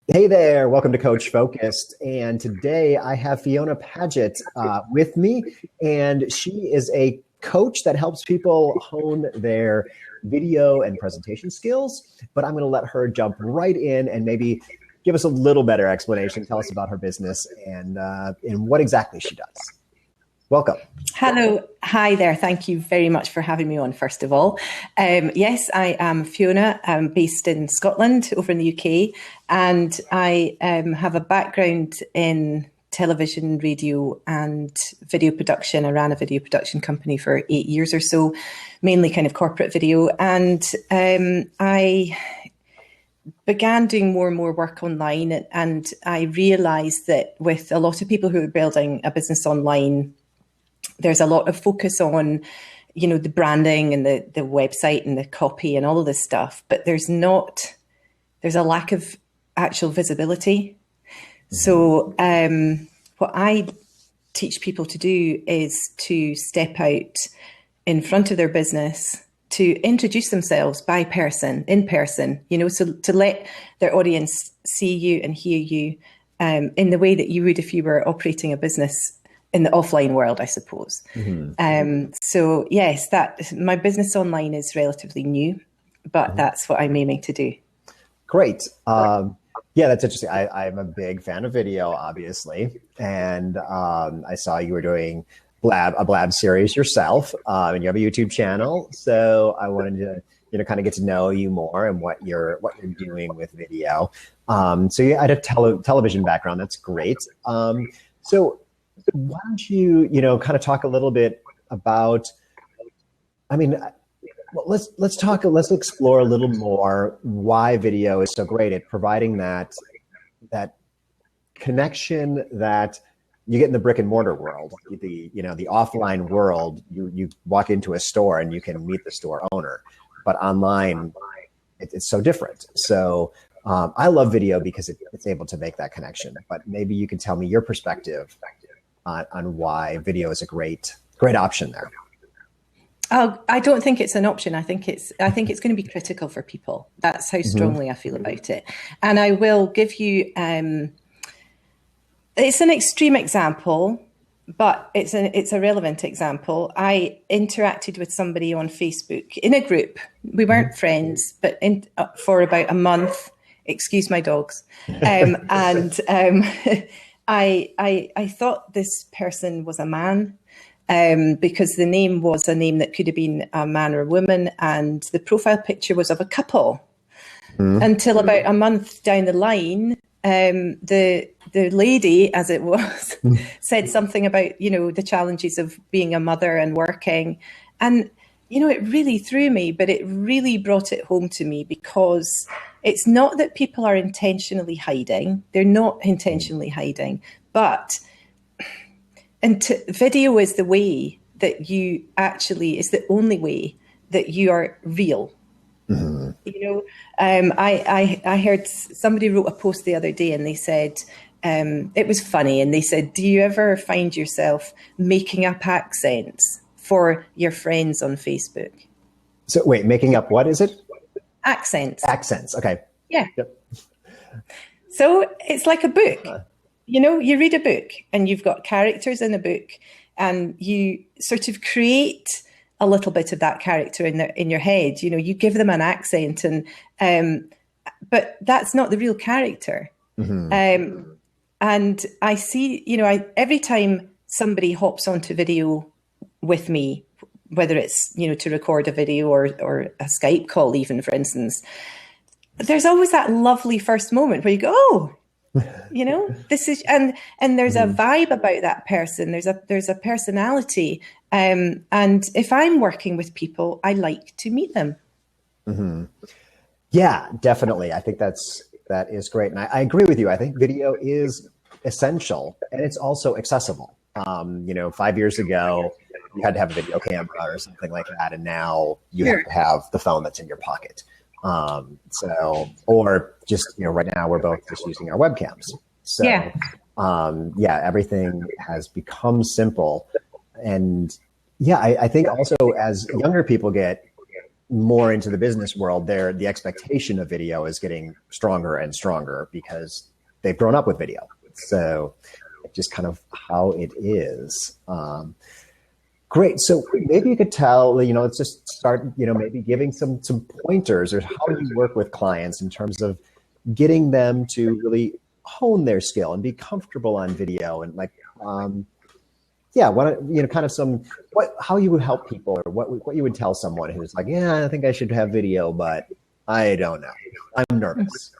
Hey there, welcome to Coach Focused. And today I have Fiona Pagett with me, and she is a coach that helps people hone their video and presentation skills. But I'm going to let her jump right in and maybe give us a little better explanation, tell us about her business and what exactly she does. Welcome. Hello. Hi there. Thank you very much for having me on, first of all. Yes, I am Fiona. I'm based in Scotland, over in the UK, and I have a background in television, radio, and video production. I ran a video production company for 8 years or so, mainly kind of corporate video. And I began doing more and more work online, and I realised that with a lot of people who are building a business online, there's a lot of focus on, the branding and the website and the copy and all of this stuff, but there's a lack of actual visibility. So what I teach people to do is to step out in front of their business, to introduce themselves in person, so to let their audience see you and hear you in the way that you would if you were operating a business in the offline world, I suppose. Mm-hmm. So yes, my business online is relatively new, but that's what I'm aiming to do. Great. Yeah, that's interesting. I'm a big fan of video, obviously. And I saw you were doing a Blab series yourself, and you have a YouTube channel. So I wanted to, kind of get to know you more and what you're doing with video. So you had a television background. That's great. So why don't you, kind of talk a little bit about, let's explore a little more why video is so great at providing that connection that you get in the brick and mortar world, the offline world. You walk into a store and you can meet the store owner, but online it's so different. So I love video because it's able to make that connection, but maybe you can tell me your perspective on why video is a great option there. Oh, I don't think it's an option. I think it's going to be critical for people. That's how strongly I feel about it. And I will give you, it's an extreme example, but it's a relevant example. I interacted with somebody on Facebook in a group. We weren't friends, but for about a month. Excuse my dogs. I thought this person was a man because the name was a name that could have been a man or a woman, and the profile picture was of a couple. Until about a month down the line, the lady, as it was, said something about, the challenges of being a mother and working. And, it really threw me, but it really brought it home to me, because it's not that people are intentionally hiding. They're not intentionally hiding, but video is the way that you actually, is the only way that you are real. Mm-hmm. I heard somebody wrote a post the other day and they said, it was funny. And they said, do you ever find yourself making up accents for your friends on Facebook? So wait, making up, what is it? Accents. Okay. Yeah. Yep. So it's like a book. You read a book and you've got characters in a book, and you sort of create a little bit of that character in your head. You give them an accent, and but that's not the real character. Mm-hmm. And I see, every time somebody hops onto video with me, whether it's, to record a video or a Skype call, even, for instance, there's always that lovely first moment where you go, oh, this is, and there's a vibe about that person. There's a personality. And if I'm working with people, I like to meet them. Mm-hmm. Yeah, definitely. I think that is great. And I agree with you. I think video is essential, and it's also accessible. 5 years ago, you had to have a video camera or something like that. And now you have to have the phone that's in your pocket. Or just, right now we're both just using our webcams. So, everything has become simple. And I think also as younger people get more into the business world, the expectation of video is getting stronger and stronger because they've grown up with video. So it's just kind of how it is. Great. So maybe you could tell, let's just start, maybe giving some pointers or how you work with clients in terms of getting them to really hone their skill and be comfortable on video, and like, how you would help people, or what you would tell someone who's like, yeah, I think I should have video, but I don't know, I'm nervous.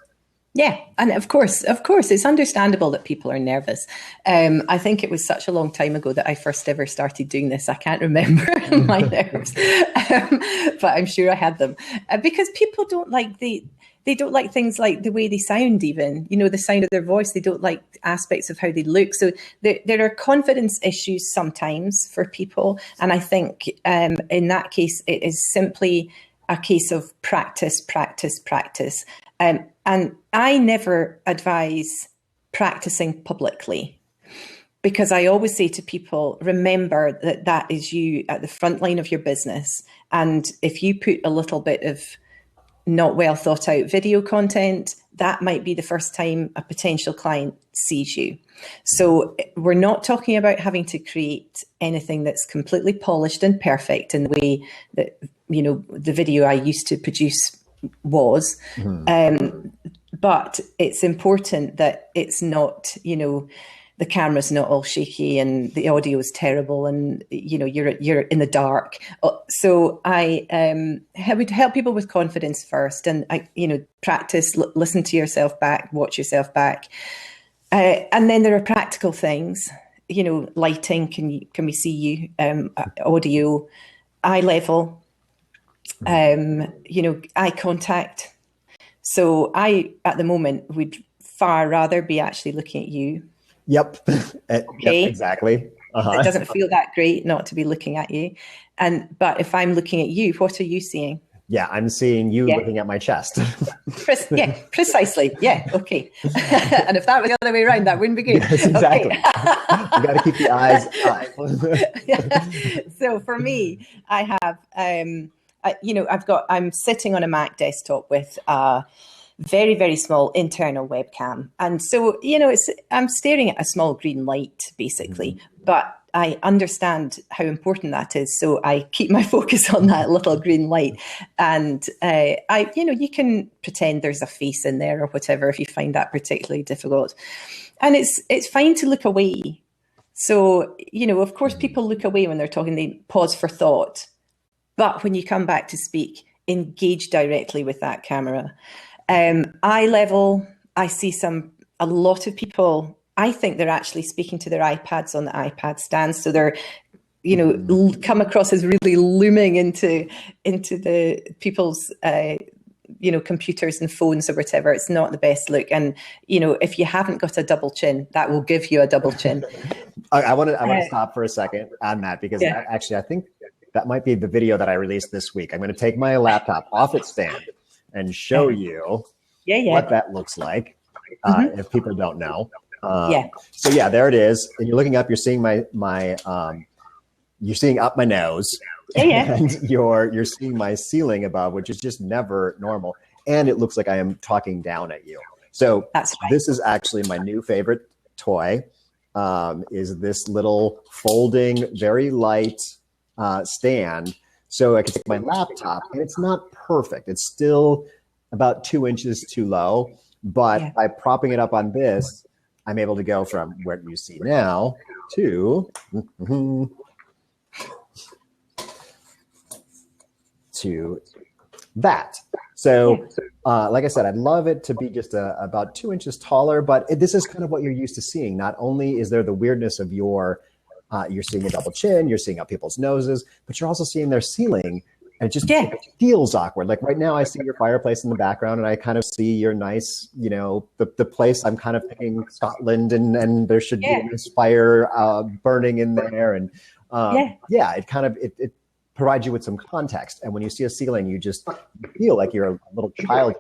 Yeah. And of course, it's understandable that people are nervous. I think it was such a long time ago that I first ever started doing this. I can't remember my nerves, but I'm sure I had them because people don't like they don't like things like the way they sound, even, the sound of their voice. They don't like aspects of how they look. So there are confidence issues sometimes for people. And I think in that case, it is simply a case of practice. And I never advise practicing publicly, because I always say to people, remember that is you at the front line of your business. And if you put a little bit of not well thought out video content, that might be the first time a potential client sees you. So we're not talking about having to create anything that's completely polished and perfect in the way that, the video I used to produce was. But it's important that it's not, the camera's not all shaky and the audio is terrible and, you're in the dark. So I would help people with confidence first, and practice, listen to yourself back, watch yourself back. And then there are practical things, lighting, can we see you, audio, eye level, eye contact. So I, at the moment, would far rather be actually looking at you. Yep. Okay. Yep, exactly. It doesn't feel that great not to be looking at you. But if I'm looking at you, what are you seeing? Yeah, I'm seeing you looking at my chest. Precisely. Yeah, okay. And if that was the other way around, that wouldn't be good. Yes, exactly. Okay. You got to keep the eyes. So for me, I have, I'm sitting on a Mac desktop with a very, very small internal webcam. And so, I'm staring at a small green light, basically, but I understand how important that is. So I keep my focus on that little green light. And you can pretend there's a face in there or whatever if you find that particularly difficult. And it's fine to look away. So, of course, people look away when they're talking, they pause for thought. But when you come back to speak, engage directly with that camera. Eye level, I see a lot of people, I think they're actually speaking to their iPads on the iPad stands. So they're, come across as really looming into the people's, computers and phones or whatever. It's not the best look. And, if you haven't got a double chin, that will give you a double chin. I want to stop for a second on that, because I think that might be the video that I released this week. I'm going to take my laptop off its stand and show you what that looks like, if people don't know. So there it is. And you're looking up, you're seeing you're seeing up my nose. And you're seeing my ceiling above, which is just never normal. And it looks like I am talking down at you. So that's right. This is actually my new favorite toy, is this little folding, very light stand. So I can take my laptop, and it's not perfect. It's still about 2 inches too low. But by propping it up on this, I'm able to go from where you see now to that. So like I said, I'd love it to be just about 2 inches taller, but this is kind of what you're used to seeing. Not only is there the weirdness of you're seeing a double chin, you're seeing up people's noses, but you're also seeing their ceiling. And it just feels awkward. Like right now I see your fireplace in the background, and I kind of see your nice, the place. I'm kind of thinking Scotland, and there should be a nice fire burning in there. And it kind of, it provides you with some context. And when you see a ceiling, you feel like you're a little child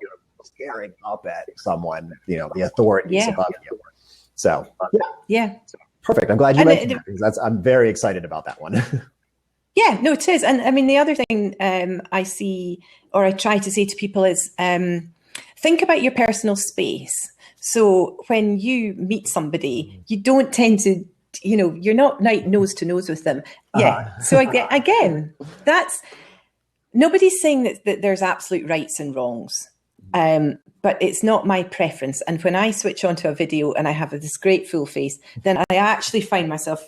staring up at someone, the authorities above you. So, perfect. I'm glad you mentioned that, because I'm very excited about that one. Yeah, no, it is. And I mean, the other thing I see, or I try to say to people is, think about your personal space. So when you meet somebody, you don't tend to, you're not nose to nose with them. Yeah. So again, that's, nobody's saying that there's absolute rights and wrongs. But it's not my preference. And when I switch onto a video and I have this great full face, then I actually find myself,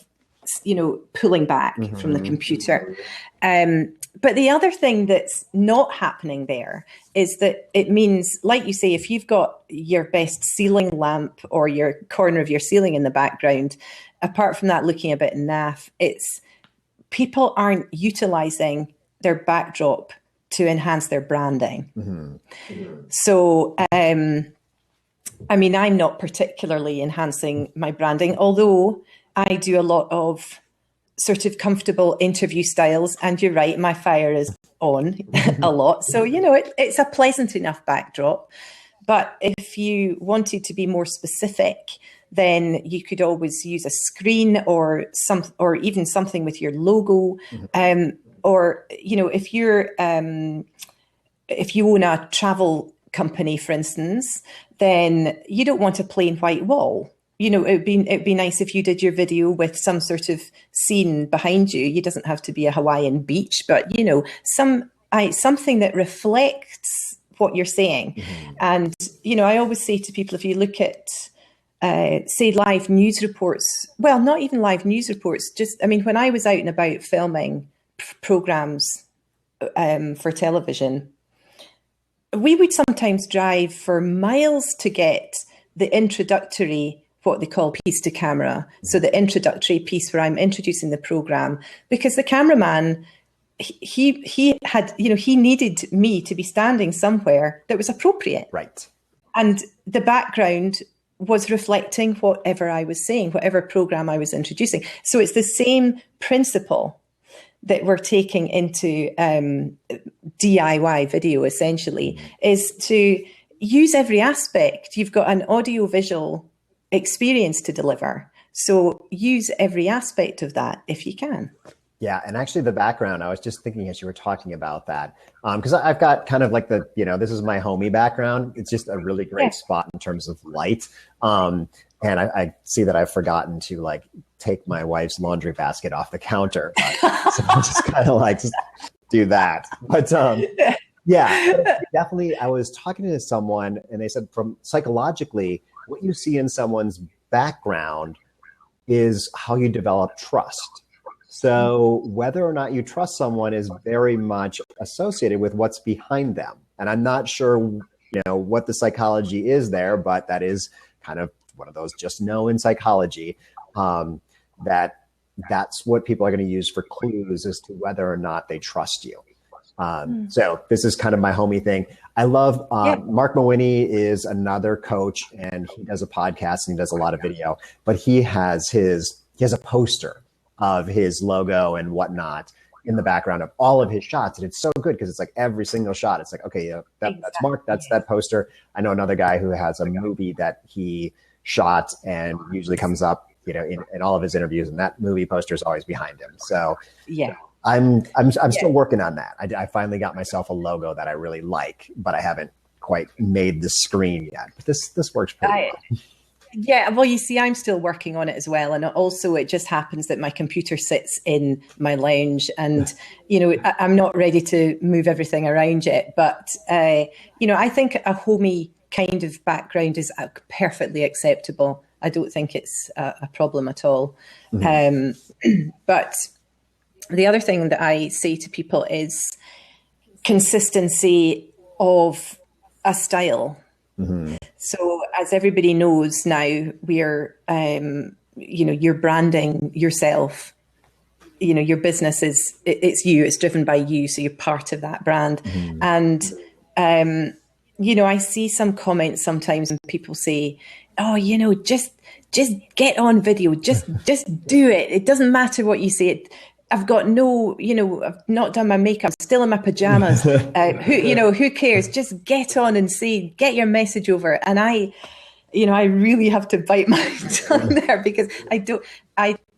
pulling back from the computer. But the other thing that's not happening there is that it means, like you say, if you've got your best ceiling lamp or your corner of your ceiling in the background, apart from that looking a bit naff, it's people aren't utilizing their backdrop to enhance their branding. So, I mean, I'm not particularly enhancing my branding, although I do a lot of sort of comfortable interview styles. And you're right, my fire is on a lot. So, it's a pleasant enough backdrop. But if you wanted to be more specific, then you could always use a screen or even something with your logo. Or, if you own a travel company, for instance, then you don't want a plain white wall. It'd be nice if you did your video with some sort of scene behind you. It doesn't have to be a Hawaiian beach, but something that reflects what you're saying. And I always say to people, if you look at say live news reports, well, not even live news reports, when I was out and about filming programs for television, we would sometimes drive for miles to get the introductory, what they call piece to camera. So the introductory piece where I'm introducing the program, because the cameraman, he had, he needed me to be standing somewhere that was appropriate. Right. And the background was reflecting whatever I was saying, whatever program I was introducing. So it's the same principle that we're taking into DIY video, essentially, is to use every aspect. You've got an audio-visual experience to deliver. So use every aspect of that if you can. Yeah. And actually the background, I was just thinking as you were talking about that, because I've got kind of like this is my homey background. It's just a really great spot in terms of light. And I see that I've forgotten to take my wife's laundry basket off the counter. So I'm just kind of just do that. But yeah, definitely. I was talking to someone and they said from psychologically, what you see in someone's background is how you develop trust. So whether or not you trust someone is very much associated with what's behind them. And I'm not sure, what the psychology is there, but that is kind of one of those just know in psychology, that's what people are going to use for clues as to whether or not they trust you. So this is kind of my homie thing. I love Mark Mawhinney is another coach, and he does a podcast and he does a lot of video, but he has a poster of his logo and whatnot in the background of all of his shots. And it's so good because it's like every single shot. It's like, okay, that's Mark, that's that poster. I know another guy who has a movie that he shot and usually comes up, in all of his interviews, and that movie poster is always behind him. So yeah, I'm still working on that. I finally got myself a logo that I really like, but I haven't quite made the screen yet. But this works pretty well. Yeah, well, you see, I'm still working on it as well. And also it just happens that my computer sits in my lounge and, I'm not ready to move everything around yet. But, I think a homey kind of background is perfectly acceptable. I don't think it's a problem at all. But the other thing that I say to people is consistency of a style. So as everybody knows now, we're, you're branding yourself, your business it's you, it's driven by you. So you're part of that brand. And, I see some comments sometimes and people say, oh, just get on video, just do it. It doesn't matter what you say. I've got I've not done my makeup, I'm still in my pajamas. Who cares? Just get on and get your message over. And I really have to bite my tongue there because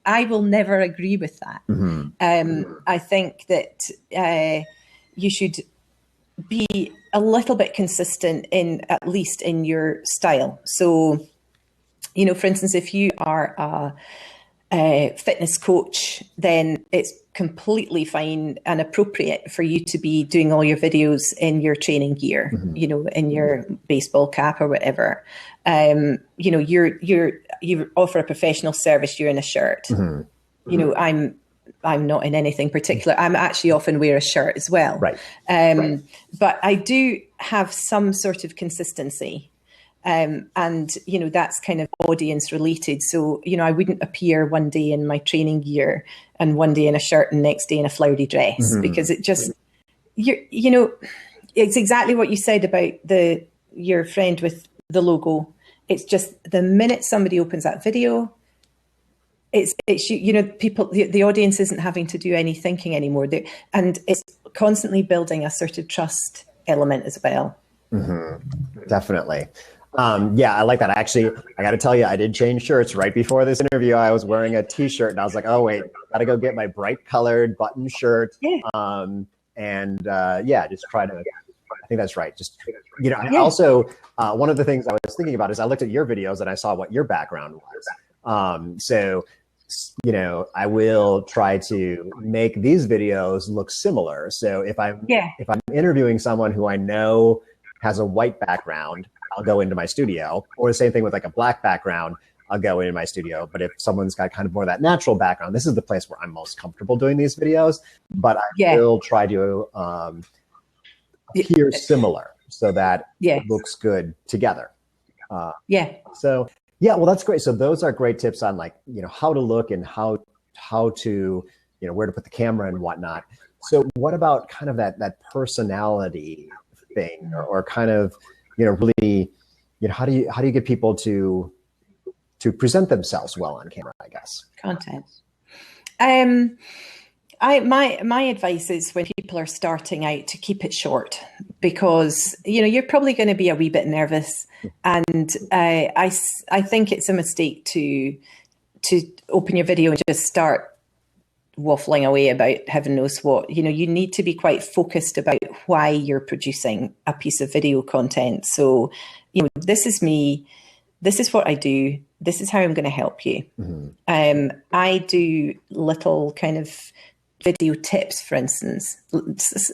I will never agree with that. I think that you should be a little bit consistent in, at least in your style. So, you know, for instance, if you are a fitness coach, then it's completely fine and appropriate for you to be doing all your videos in your training gear, you know, in your baseball cap or whatever. You know, you offer a professional service, you're in a shirt. You know, I'm not in anything particular. I'm actually often wear a shirt as well. Right. But I do have some sort of consistency. And, you know, that's kind of audience related. So, you know, I wouldn't appear one day in my training gear and one day in a shirt and next day in a flowery dress, because it just, you know, it's exactly what you said about your friend with the logo. It's just the minute somebody opens that video, it's you know, people, the audience isn't having to do any thinking anymore. And it's constantly building a sort of trust element as well. Definitely. Yeah, I like that. Actually, I got to tell you, I did change shirts right before this interview. I was wearing a t-shirt and I was like, oh wait, got to go get my bright colored button shirt. Yeah, just try to, I think that's right. Just, you know, I also, one of the things I was thinking about is I looked at your videos and I saw what your background was. So, you know, I will try to make these videos look similar. So if I'm interviewing someone who I know has a white background, I'll go into my studio, or the same thing with like a black background, I'll go into my studio. But if someone's got kind of more of that natural background, this is the place where I'm most comfortable doing these videos, but I will try to appear similar so that it looks good together. So yeah, well, that's great. So those are great tips on, like, you know, how to look and how to, you know, where to put the camera and whatnot. So what about kind of that personality thing, or kind of, you know, really, you know, how do you get people to present themselves well on camera, I guess? Content. My advice is, when people are starting out, to keep it short, because, you know, you're probably going to be a wee bit nervous, and I think it's a mistake to open your video and just start waffling away about heaven knows what. You know, you need to be quite focused about why you're producing a piece of video content. So, you know, this is me, this is what I do, this is how I'm going to help you. I do little kind of video tips, for instance,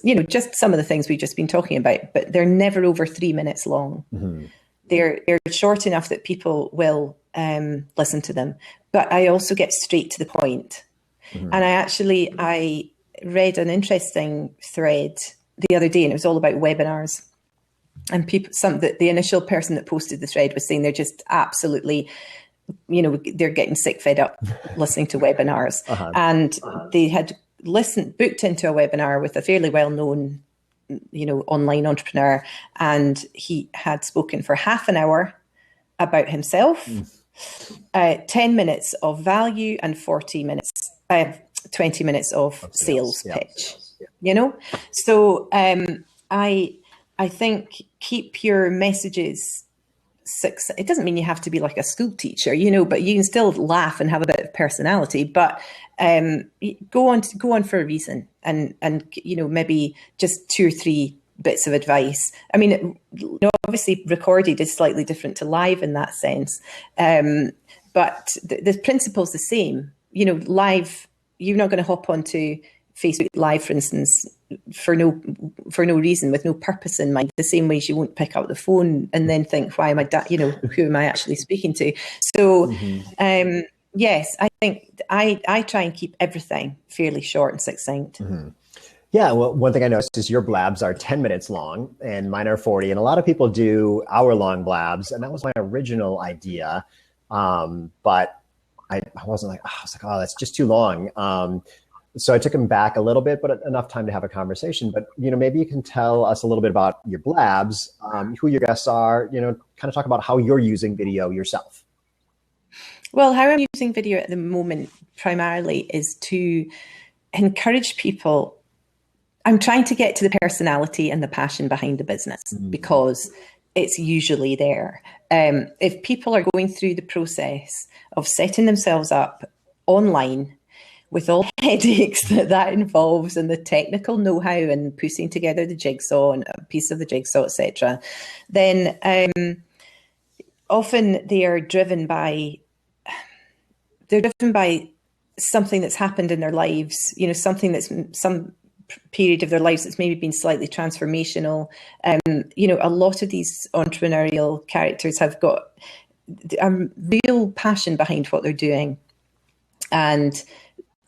you know, just some of the things we've just been talking about, but they're never over 3 minutes long. They're short enough that people will listen to them, but I also get straight to the point. And I read an interesting thread the other day, and it was all about webinars. And the initial person that posted the thread was saying they're just absolutely, you know, they're getting sick fed up listening to webinars. And they had booked into a webinar with a fairly well-known, you know, online entrepreneur, and he had spoken for half an hour about himself, 10 minutes of value, and 20 minutes of sales pitch, you know? So I think keep your messages it doesn't mean you have to be like a school teacher, you know, but you can still laugh and have a bit of personality, but go on for a reason, and you know, maybe just 2 or 3 bits of advice. I mean, you know, obviously recorded is slightly different to live in that sense, but the principle's the same. You know, live, you're not going to hop onto Facebook Live, for instance, for no reason, with no purpose in mind, the same way as you won't pick up the phone and then think, why am I, you know, who am I actually speaking to? So, yes, I think I try and keep everything fairly short and succinct. Yeah, well, one thing I noticed is your blabs are 10 minutes long and mine are 40. And a lot of people do hour-long blabs. And that was my original idea. But I wasn't like, oh, that's just too long. So I took him back a little bit, but enough time to have a conversation. But, you know, maybe you can tell us a little bit about your blabs, who your guests are, you know, kind of talk about how you're using video yourself. Well, how I'm using video at the moment primarily is to encourage people. I'm trying to get to the personality and the passion behind the business, because it's usually there. If people are going through the process of setting themselves up online, with all the headaches that involves and the technical know-how and putting together the jigsaw and a piece of the jigsaw, etc., then often they're driven by something that's happened in their lives, something that's some period of their lives that's maybe been slightly transformational. A lot of these entrepreneurial characters have got a real passion behind what they're doing. And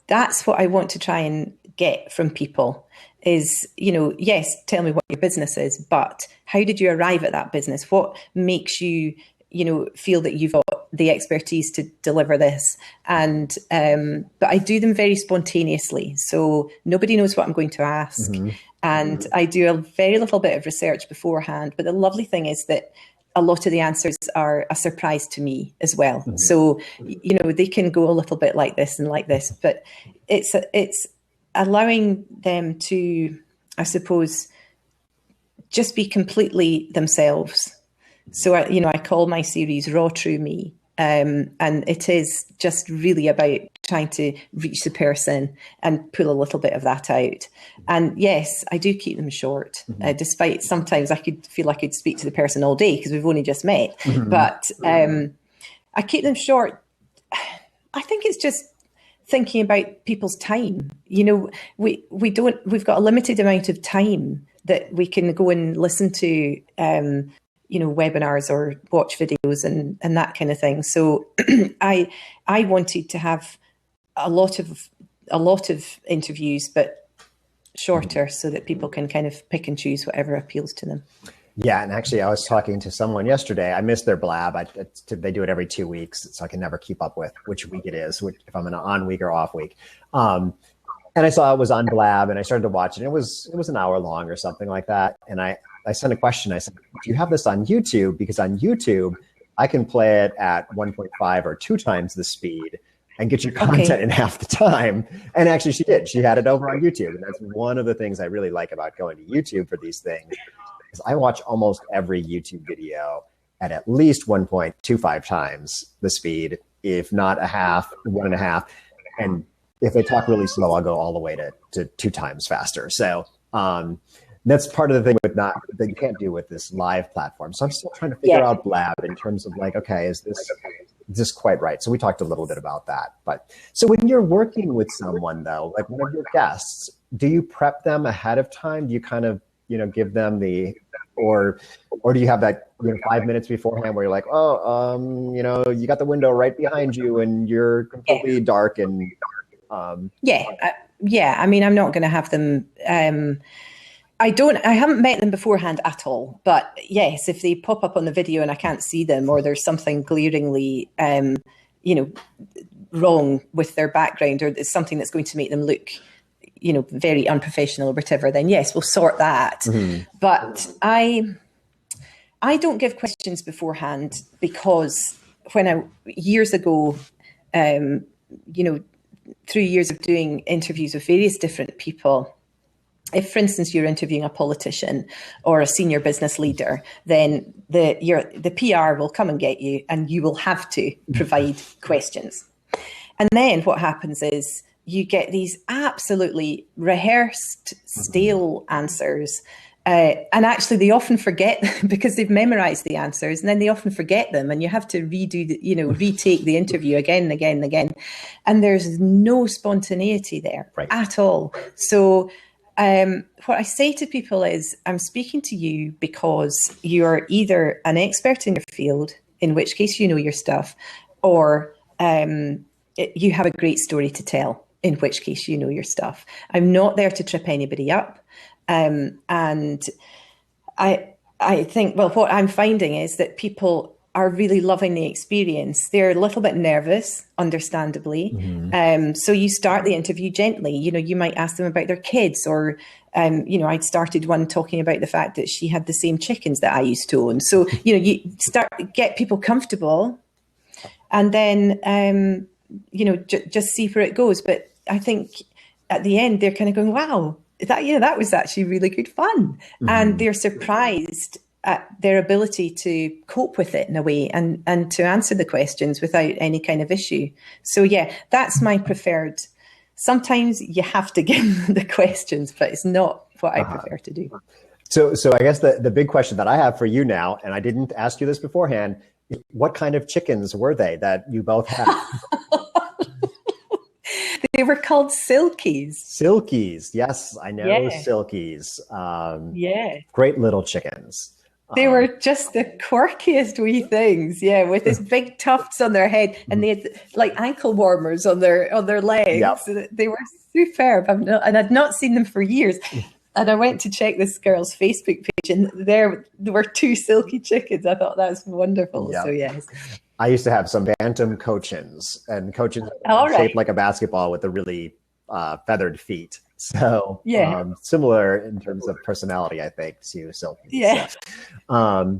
that's what I want to try and get from people is, yes, tell me what your business is, but how did you arrive at that business? What makes you, feel that you've got the expertise to deliver this? And, but I do them very spontaneously. So nobody knows what I'm going to ask. Mm-hmm. And I do a very little bit of research beforehand. But the lovely thing is that a lot of the answers are a surprise to me as well. Mm-hmm. So, they can go a little bit like this and like this, but it's allowing them to, I suppose, just be completely themselves. So, I call my series Raw True Me. And it is just really about trying to reach the person and pull a little bit of that out. And yes, I do keep them short, despite sometimes I could feel like I could speak to the person all day because we've only just met. Mm-hmm. But I keep them short. I think it's just thinking about people's time. We've got a limited amount of time that we can go and listen to webinars or watch videos and that kind of thing. So I wanted to have a lot of interviews, but shorter, so that people can kind of pick and choose whatever appeals to them. Yeah, and actually, I was talking to someone yesterday. I missed their Blab. They do it every 2 weeks, so I can never keep up with which week it is, if I'm in an on week or off week. And I saw it was on Blab, and I started to watch it. It was an hour long or something like that. And I sent a question. I said, do you have this on YouTube? Because on YouTube, I can play it at 1.5 or 2 times the speed and get your content in half the time. And actually she did. She had it over on YouTube. And that's one of the things I really like about going to YouTube for these things, is I watch almost every YouTube video at least 1.25 times the speed, if not a half, 1.5. And if they talk really slow, I'll go all the way to 2 times faster. So, that's part of the thing that you can't do with this live platform. So I'm still trying to figure out Blab in terms of like, okay, is this quite right? So we talked a little bit about that. But so when you're working with someone though, like one of your guests, do you prep them ahead of time? Do you kind of, give them or do you have that 5 minutes beforehand where you're like, you got the window right behind you and you're completely dark and I mean, I'm not going to have them. I haven't met them beforehand at all, but yes, if they pop up on the video and I can't see them, or there's something glaringly, wrong with their background, or it's something that's going to make them look, very unprofessional or whatever, then yes, we'll sort that. Mm-hmm. But I don't give questions beforehand because years ago, through years of doing interviews with various different people, if, for instance, you're interviewing a politician or a senior business leader, then the PR will come and get you, and you will have to provide questions. And then what happens is you get these absolutely rehearsed, stale answers. And actually, they often forget because they've memorized the answers, and then they often forget them, and you have to retake the interview again and again and again. And there's no spontaneity there at all. So what I say to people is, I'm speaking to you because you're either an expert in your field, in which case you know your stuff, or you have a great story to tell, in which case you know your stuff. I'm not there to trip anybody up. And I think, well, what I'm finding is that people are really loving the experience. They're a little bit nervous, understandably. Mm-hmm. So you start the interview gently. You might ask them about their kids, or, I'd started one talking about the fact that she had the same chickens that I used to own. So, you get people comfortable, and then, just see where it goes. But I think at the end, they're kind of going, wow, that was actually really good fun. Mm-hmm. And they're surprised at their ability to cope with it in a way and to answer the questions without any kind of issue. So yeah, that's my preferred. Sometimes you have to give them the questions, but it's not what I prefer to do. So I guess the big question that I have for you now, and I didn't ask you this beforehand, is what kind of chickens were they that you both had? They were called silkies. Silkies. Yes, I know silkies. Great little chickens. They were just the quirkiest wee things, with these big tufts on their head, and they had like ankle warmers on their legs. Yep. They were superb. I'd not seen them for years. And I went to check this girl's Facebook page, and there were 2 silky chickens. I thought that was wonderful. Yep. So yes. I used to have some bantam cochins, and cochins shaped like a basketball with the really feathered feet. So similar in terms of personality, I think, to silky. Yeah. So,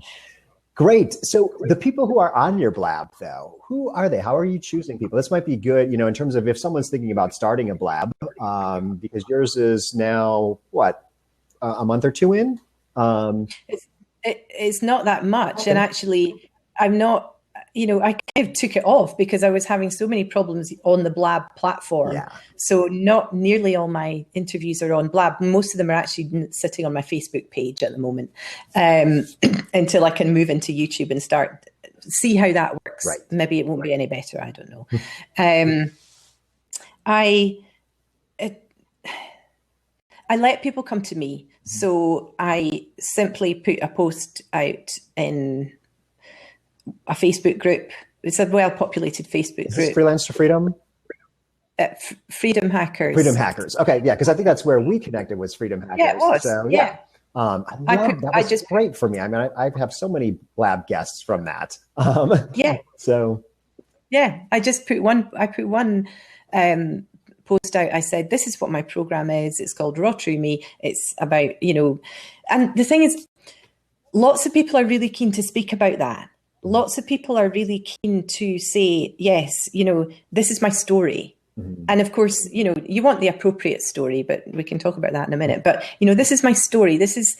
great. So the people who are on your Blab, though, who are they? How are you choosing people? This might be good, in terms of if someone's thinking about starting a Blab, because yours is now, a month or 2 in? It's not that much. Okay. And actually, I'm not, I kind of took it off because I was having so many problems on the Blab platform. Yeah. So not nearly all my interviews are on Blab. Most of them are actually sitting on my Facebook page at the moment, until I can move into YouTube and see how that works. Right. Maybe it won't be any better. I don't know. I let people come to me. So I simply put a post out in a Facebook group. It's a well-populated Facebook group. Is this Freelance to Freedom? Freedom Hackers. Freedom Hackers. Okay, yeah, because I think that's where we connected, was Freedom Hackers. Yeah, it was. So, yeah. That was great for me. I mean, I have so many Blab guests from that. So. Yeah, I just put one. I put one post out. I said, "This is what my program is. It's called Raw True Me. It's about And the thing is, lots of people are really keen to speak about that. Lots of people are really keen to say, yes, this is my story. Mm-hmm. And of course, you want the appropriate story, but we can talk about that in a minute. But, this is my story. This is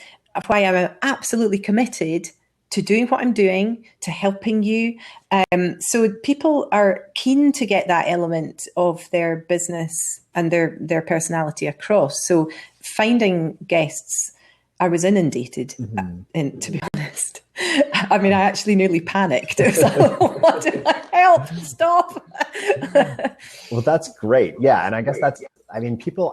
why I'm absolutely committed to doing what I'm doing, to helping you. So people are keen to get that element of their business and their personality across. So finding guests, I was inundated, to be honest. I mean, I actually nearly panicked. It was like, what do I help? Stop. Well, that's great. Yeah. And I guess I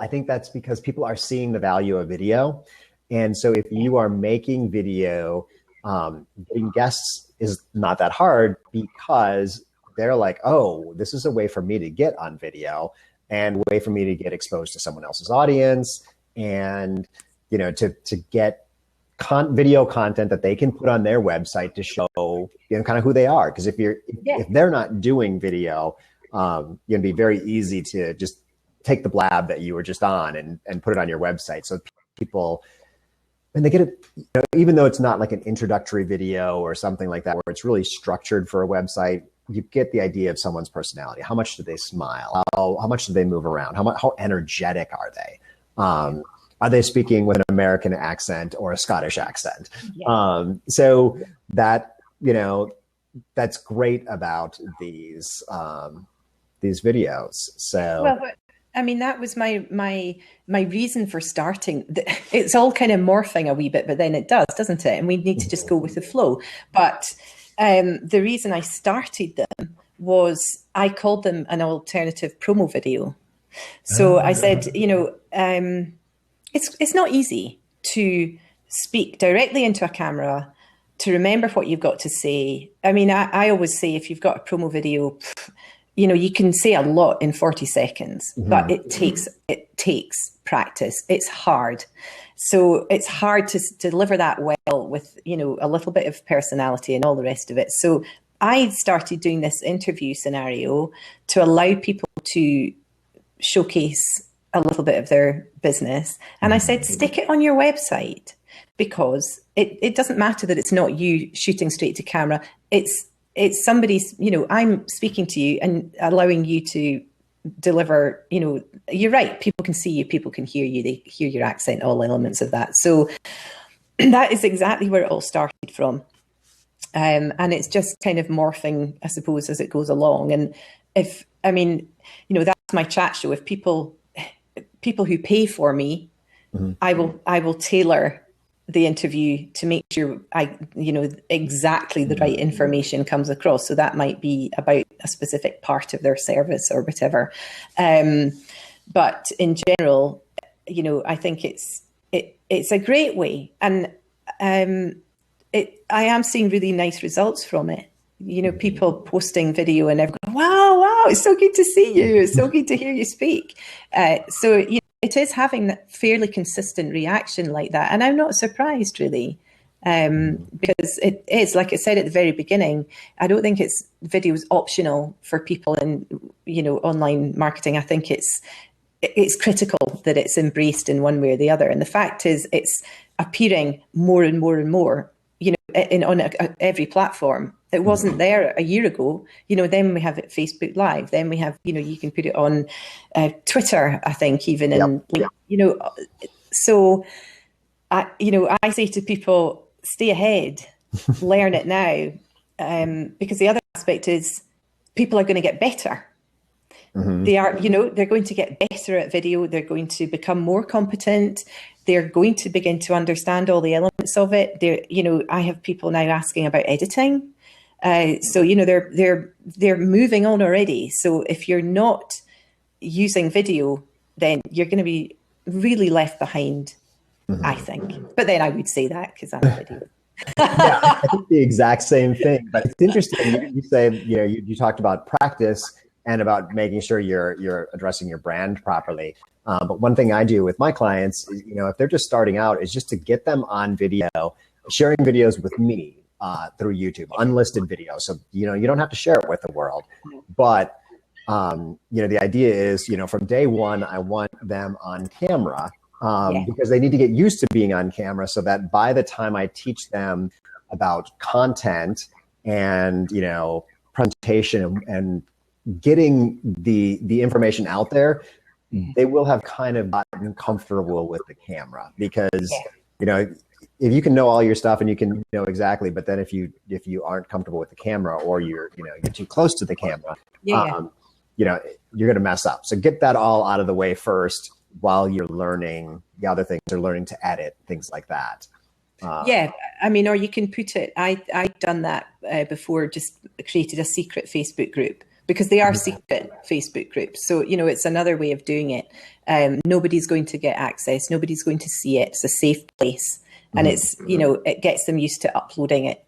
think that's because people are seeing the value of video. And so if you are making video, getting guests is not that hard because they're like, oh, this is a way for me to get on video and a way for me to get exposed to someone else's audience and, to get video content that they can put on their website to show, kind of who they are. Because if they're not doing video, it'd be very easy to just take the Blab that you were just on and put it on your website. So people, and they get it, even though it's not like an introductory video or something like that, where it's really structured for a website, you get the idea of someone's personality. How much do they smile? How much do they move around? How energetic are they? Are they speaking with an American accent or a Scottish accent? Yeah. So that, that's great about these videos. So, well, I mean, that was my reason for starting. It's all kind of morphing a wee bit, but then it does, doesn't it? And we need to just go with the flow. But the reason I started them was I called them an alternative promo video. So I said, it's not easy to speak directly into a camera, to remember what you've got to say. I mean, I always say if you've got a promo video, you can say a lot in 40 seconds, but it takes practice. It's hard. So it's hard to deliver that well with, a little bit of personality and all the rest of it. So I started doing this interview scenario to allow people to showcase a little bit of their business. And I said, stick it on your website, because it doesn't matter that it's not you shooting straight to camera. It's somebody's, I'm speaking to you and allowing you to deliver, you're right. People can see you, people can hear you, they hear your accent, all elements of that. So that is exactly where it all started from. And it's just kind of morphing, I suppose, as it goes along. And that's my chat show. If people who pay for me, I will tailor the interview to make sure exactly the right information comes across. So that might be about a specific part of their service or whatever. But in general, I think it's a great way, and I am seeing really nice results from it. People posting video and everyone, wow, it's so good to see you. It's so good to hear you speak. So it is having that fairly consistent reaction like that. And I'm not surprised, really, because it is, like I said at the very beginning, I don't think video's optional for people in, online marketing. I think it's critical that it's embraced in one way or the other. And the fact is, it's appearing more and more and more, on every platform. It wasn't there a year ago. Then we have it Facebook Live. Then we have, you can put it on Twitter, I think, even. So, I say to people, stay ahead, learn it now. Because the other aspect is people are going to get better. They are, they're going to get better at video. They're going to become more competent. They're going to begin to understand all the elements of it. I have people now asking about editing. So, they're moving on already. So if you're not using video, then you're going to be really left behind, I think. But then I would say that because I'm a video. Yeah, I think the exact same thing. But it's interesting. You say, you talked about practice and about making sure you're addressing your brand properly. But one thing I do with my clients is, if they're just starting out, is just to get them on video, sharing videos with me through YouTube, unlisted videos. So, you don't have to share it with the world. But, the idea is, from day one, I want them on camera because they need to get used to being on camera so that by the time I teach them about content and, presentation and getting the information out there, they will have kind of gotten comfortable with the camera because, if you can know all your stuff and you can know exactly, but then if you aren't comfortable with the camera or you're too close to the camera, you're going to mess up. So get that all out of the way first while you're learning the other things or learning to edit, things like that. Or you can put it, I've done that before, just created a secret Facebook group. Because they are secret Facebook groups. So, it's another way of doing it. Nobody's going to get access. Nobody's going to see it. It's a safe place. And it's, it gets them used to uploading it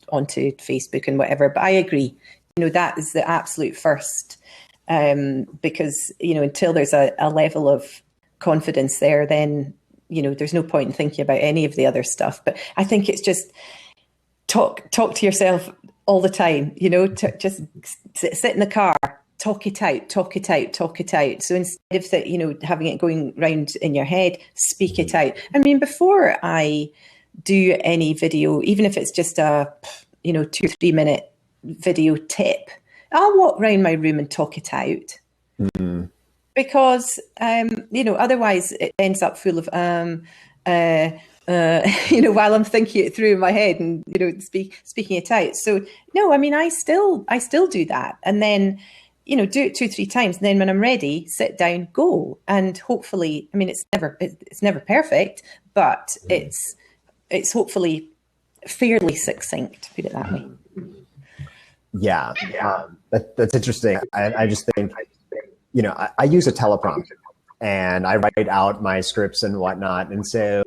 onto Facebook and whatever. But I agree, that is the absolute first. Because, until there's a level of confidence there, then, there's no point in thinking about any of the other stuff. But I think it's just talk to yourself all the time, just sit in the car, talk it out. So instead of that, having it going round in your head, speak it out. I mean, before I do any video, even if it's just a, 2 or 3 minute video tip, I'll walk around my room and talk it out. Because, otherwise it ends up full of, while I'm thinking it through in my head and, speaking it out. So no, I mean, I still do that. And then, do it 2 or 3 times. And then when I'm ready, sit down, go. And hopefully, I mean, it's never perfect, but it's hopefully fairly succinct, put it that way. Yeah. That's interesting. I just think, I use a teleprompter. And I write out my scripts and whatnot. And so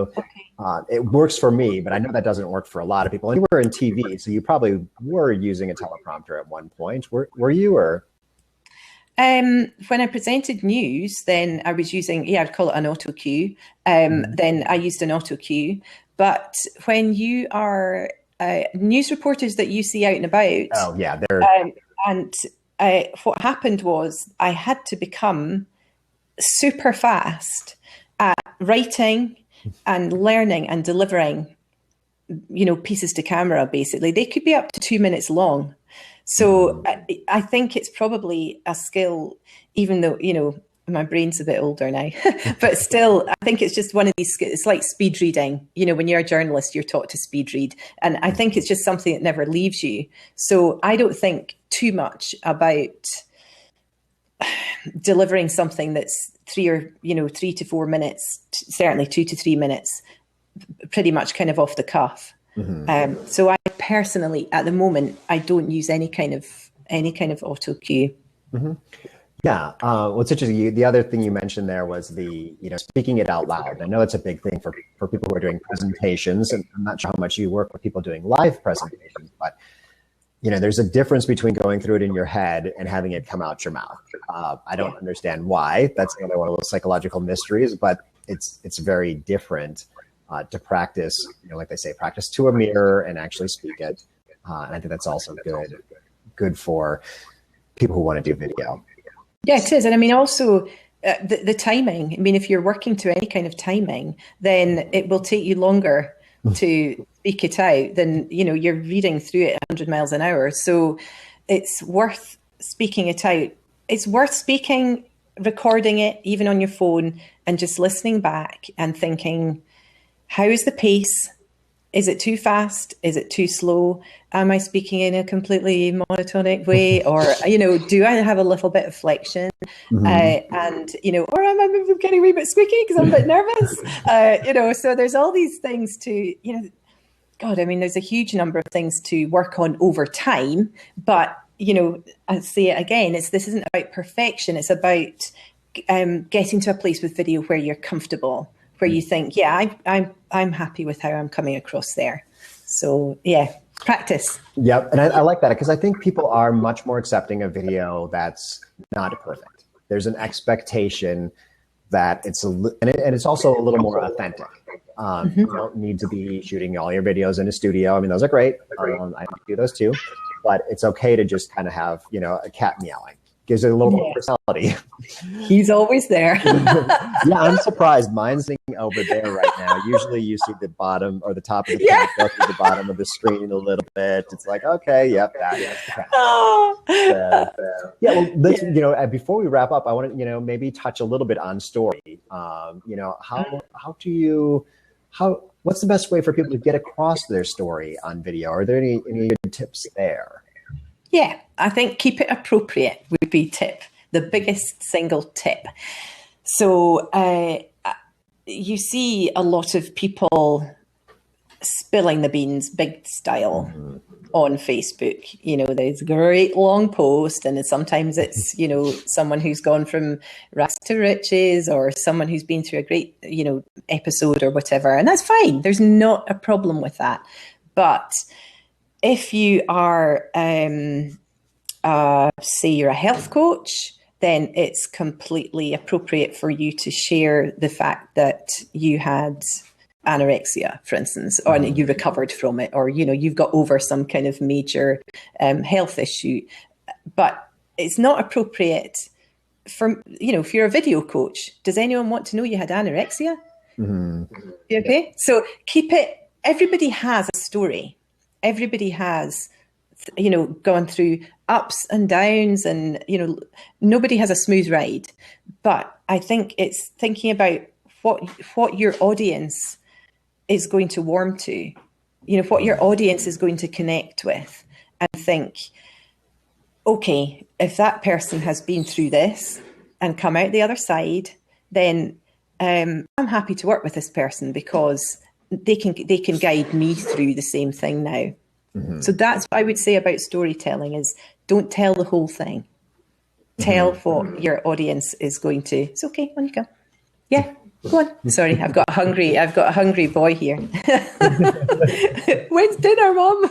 it works for me, but I know that doesn't work for a lot of people. And you were in TV, so you probably were using a teleprompter at one point. Were you? Or when I presented news, then I was using, I'd call it an auto cue. Then I used an auto cue. But when you are news reporters that you see out and about. Oh, yeah. They're... what happened was I had to become super fast at writing and learning and delivering, pieces to camera, basically. They could be up to 2 minutes long. So I think it's probably a skill, even though, my brain's a bit older now, but still, I think it's just one of these, it's like speed reading. You know, when you're a journalist, you're taught to speed read. And I think it's just something that never leaves you. So I don't think too much about delivering something that's 3 to 4 minutes, certainly 2 to 3 minutes, pretty much kind of off the cuff. So I personally, at the moment, I don't use any kind of auto cue. Yeah. What's interesting, the other thing you mentioned there was the, speaking it out loud. I know it's a big thing for people who are doing presentations, and I'm not sure how much you work with people doing live presentations, but there's a difference between going through it in your head and having it come out your mouth. I don't understand why. That's another one of those psychological mysteries, but it's very different to practice, like they say, practice to a mirror and actually speak it. And I think that's also good for people who want to do video. Yeah, it is. And I mean, also the timing. I mean, if you're working to any kind of timing, then it will take you longer to speak it out than, you're reading through it 100 miles an hour. So it's worth speaking it out. It's worth speaking, recording it, even on your phone, and just listening back and thinking, how is the pace? Is it too fast? Is it too slow? Am I speaking in a completely monotonic way? Or, do I have a little bit of flexion? Or am I getting a wee bit squeaky because I'm a bit nervous? So there's all these things to, God, I mean, there's a huge number of things to work on over time. But, I say it again, this isn't about perfection. It's about getting to a place with video where you're comfortable, where you think, yeah, I'm happy with how I'm coming across there. So yeah, practice. Yep. And I like that because I think people are much more accepting of video that's not perfect. There's an expectation that it's also a little more authentic. You don't need to be shooting all your videos in a studio. I mean, those are great. I do those too, but it's okay to just kind of have, a cat meowing. Gives it a little more personality. He's always there. Yeah, I'm surprised. Mine's sitting over there right now. Usually you see the bottom or the top of the cat go through the bottom of the screen a little bit. It's like, okay, yep, that's the cat. Yeah, well, let's, before we wrap up, I want to, maybe touch a little bit on story. What's the best way for people to get across their story on video? Are there any good tips there? Yeah, I think keep it appropriate would be the biggest single tip. So you see a lot of people spilling the beans, big style, on Facebook. There's a great long post, and sometimes it's, someone who's gone from rags to riches, or someone who's been through a great, episode or whatever. And that's fine. There's not a problem with that. But if you are, say you're a health coach, then it's completely appropriate for you to share the fact that you had anorexia, for instance, or you recovered from it, or, you've got over some kind of major health issue. But it's not appropriate for, if you're a video coach, does anyone want to know you had anorexia? Okay. So keep it, everybody has a story. Everybody has, gone through ups and downs, and, nobody has a smooth ride. But I think it's thinking about what your audience is going to warm to, what your audience is going to connect with, and think, okay, if that person has been through this and come out the other side, then I'm happy to work with this person because they can guide me through the same thing now. So that's what I would say about storytelling is don't tell the whole thing. Tell what your audience is going to. It's okay, on you go. Yeah, go on. Sorry, I've got a hungry boy here. When's dinner, Mom?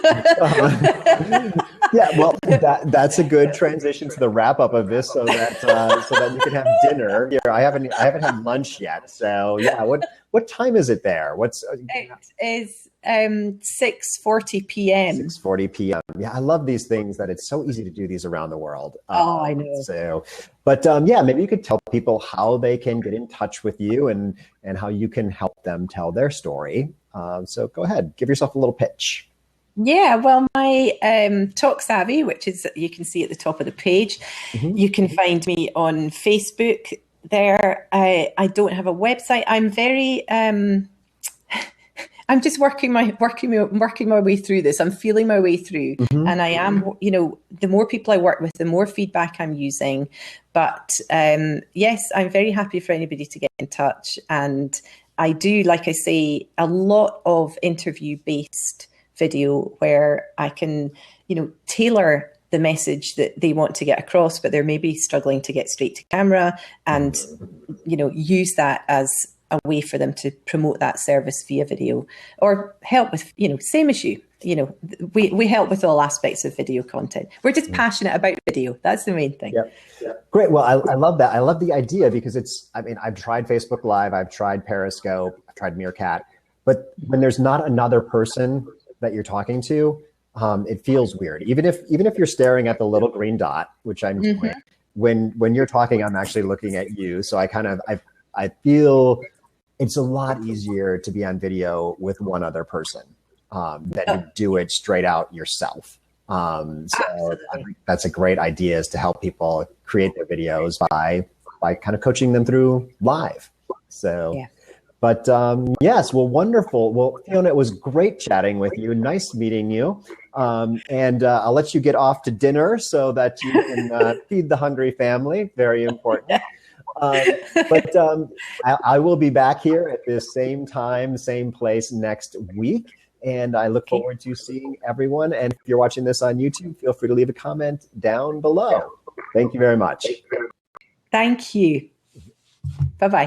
Yeah, well, that's a good transition to the wrap up of this, so that you can have dinner. I haven't had lunch yet, so yeah. What time is it there? It is 6:40 p.m. 6:40 p.m. Yeah, I love these things that it's so easy to do these around the world. I know. So, but maybe you could tell people how they can get in touch with you and how you can help them tell their story. So go ahead, give yourself a little pitch. Yeah, well, my Talk Savvy, which is, you can see at the top of the page, you can find me on Facebook, there. I don't have a website. I'm very I'm just working my way through this. I'm feeling my way through, and I am. The more people I work with, the more feedback I'm using. But yes, I'm very happy for anybody to get in touch, and I do, like I say, a lot of interview-based video where I can, tailor the message that they want to get across, but they're maybe struggling to get straight to camera, and use that as a way for them to promote that service via video, or help with, same as you. We help with all aspects of video content. We're just passionate about video. That's the main thing. Yeah. Great. Well, I love that. I love the idea because I've tried Facebook Live, I've tried Periscope, I've tried Meerkat, but when there's not another person that you're talking to, it feels weird. Even if you're staring at the little green dot, which I'm doing, when you're talking, I'm actually looking at you. So I feel it's a lot easier to be on video with one other person than to do it straight out yourself. So I think that's a great idea, is to help people create their videos by kind of coaching them through live. So, yeah. But yes, well, wonderful. Well, Fiona, it was great chatting with you. Nice meeting you. And I'll let you get off to dinner so that you can feed the hungry family. Very important. But I will be back here at the same time, same place next week. And I look forward to seeing everyone. And if you're watching this on YouTube, feel free to leave a comment down below. Thank you very much. Thank you. Bye-bye.